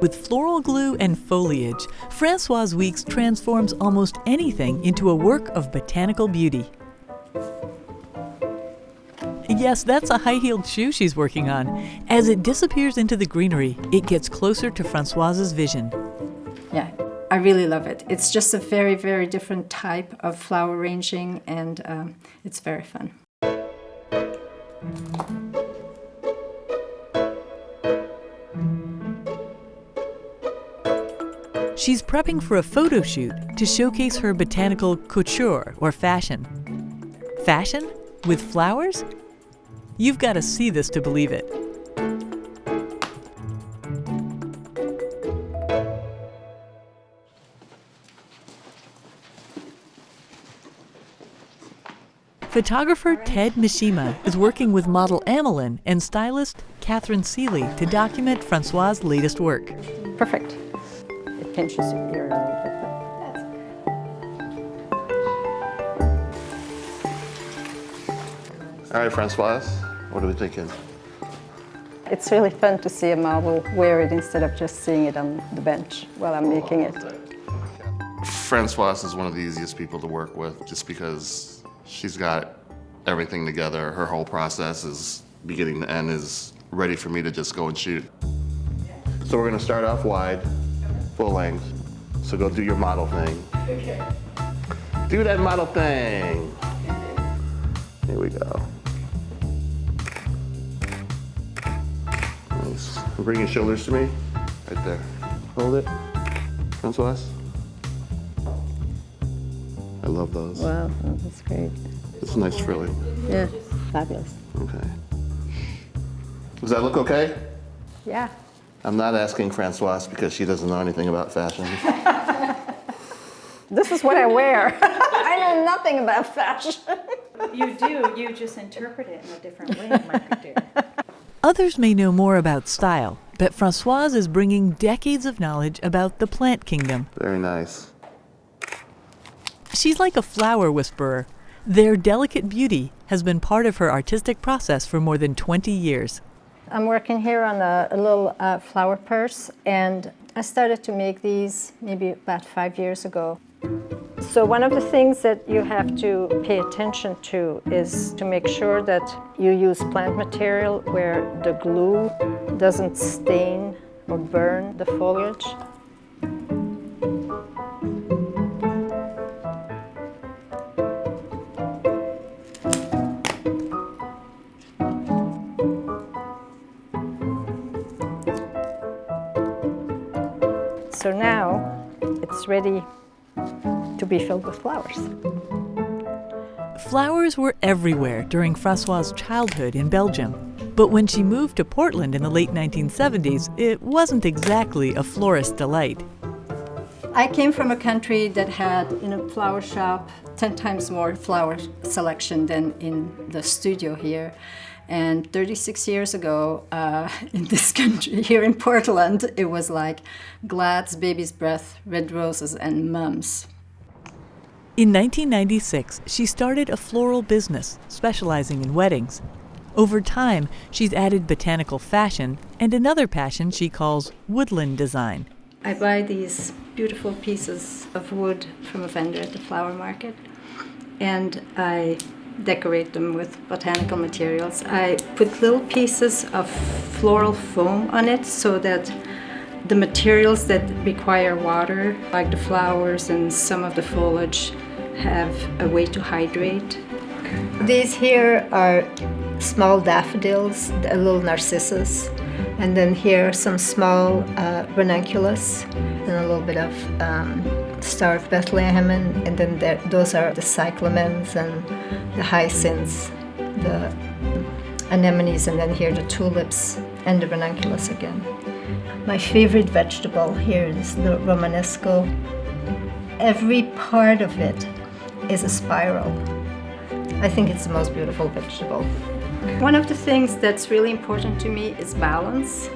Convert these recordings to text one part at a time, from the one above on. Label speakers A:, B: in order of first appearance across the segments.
A: With floral glue and foliage, Françoise Weeks transforms almost anything into a work of botanical beauty. Yes, that's a high-heeled shoe she's working on. As it disappears into the greenery, it gets closer to Françoise's vision.
B: Yeah, I really love it. It's just a very, very different type of flower arranging, and it's very fun.
A: She's prepping for a photo shoot to showcase her botanical couture, or fashion. Fashion? With flowers? You've got to see this to believe it. Photographer Ted Mishima is working with model Amelin and stylist Catherine Seeley to document Françoise's latest work.
B: Perfect. It pinches your ear a little bit.
C: All right, Françoise, what are we thinking?
B: It's really fun to see a model wear it instead of just seeing it on the bench while I'm making it.
C: Françoise is one of the easiest people to work with just because she's got everything together. Her whole process is beginning to end is ready for me to just go and shoot. So we're gonna start off wide, full length. So go do your model thing.
B: Okay.
C: Do that model thing. Here we go. Nice. Bring your shoulders to me. Right there. Hold it. Françoise. I love those.
B: Wow, oh, that's great.
C: It's nice frilling.
B: Yeah, fabulous.
C: Okay. Does that look okay?
B: Yeah.
C: I'm not asking Françoise because she doesn't know anything about fashion.
B: This is what I wear. I know nothing about fashion.
D: You do, you just interpret it in a different way, like you do.
A: Others may know more about style, but Françoise is bringing decades of knowledge about the plant kingdom.
C: Very nice.
A: She's like a flower whisperer. Their delicate beauty has been part of her artistic process for more than 20 years.
B: I'm working here on a little flower purse, and I started to make these maybe about 5 years ago. So one of the things that you have to pay attention to is to make sure that you use plant material where the glue doesn't stain or burn the foliage. So now it's ready to be filled with flowers.
A: Flowers were everywhere during Françoise's childhood in Belgium. But when she moved to Portland in the late 1970s, it wasn't exactly a florist's delight.
B: I came from a country that had, in a flower shop, 10 times more flower selection than in the studio here. And 36 years ago, in this country, here in Portland, it was like Glad's, Baby's Breath, Red Roses, and Mums.
A: In 1996, she started a floral business specializing in weddings. Over time, she's added botanical fashion and another passion she calls Woodland Design.
B: I buy these beautiful pieces of wood from a vendor at the flower market, and I decorate them with botanical materials. I put little pieces of floral foam on it so that the materials that require water, like the flowers and some of the foliage, have a way to hydrate. These here are small daffodils, a little narcissus, and then here are some small ranunculus and a little bit of Star of Bethlehem, and then those are the cyclamens and the hyacinths, the anemones, and then here the tulips and the ranunculus again. My favorite vegetable here is the Romanesco. Every part of it is a spiral. I think it's the most beautiful vegetable. One of the things that's really important to me is balance.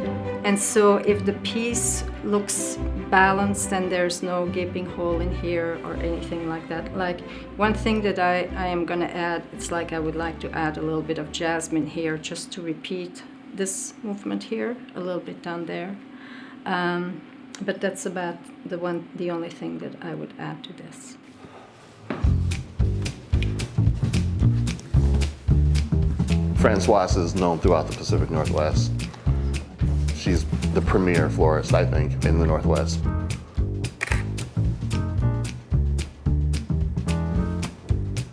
B: And so if the piece looks balanced and there's no gaping hole in here or anything like that. Like one thing that I am gonna add, it's like I would like to add a little bit of jasmine here just to repeat this movement here, a little bit down there. But that's about the only thing that I would add to this.
C: Françoise is known throughout the Pacific Northwest. She's the premier florist, I think, in the Northwest.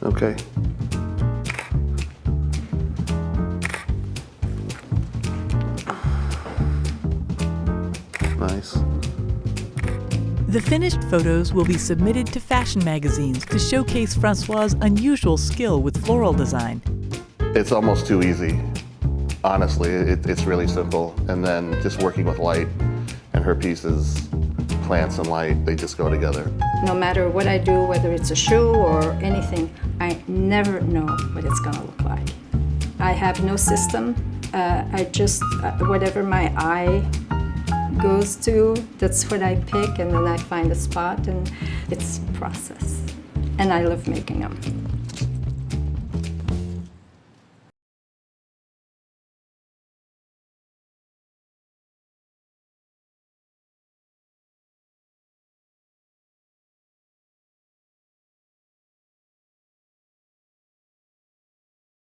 C: Okay. Nice.
A: The finished photos will be submitted to fashion magazines to showcase Françoise's unusual skill with floral design.
C: It's almost too easy. Honestly, it's really simple. And then just working with light and her pieces, plants and light, they just go together.
B: No matter what I do, whether it's a shoe or anything, I never know what it's gonna look like. I have no system. I just, whatever my eye goes to, that's what I pick, and then I find a spot, and it's a process. And I love making them.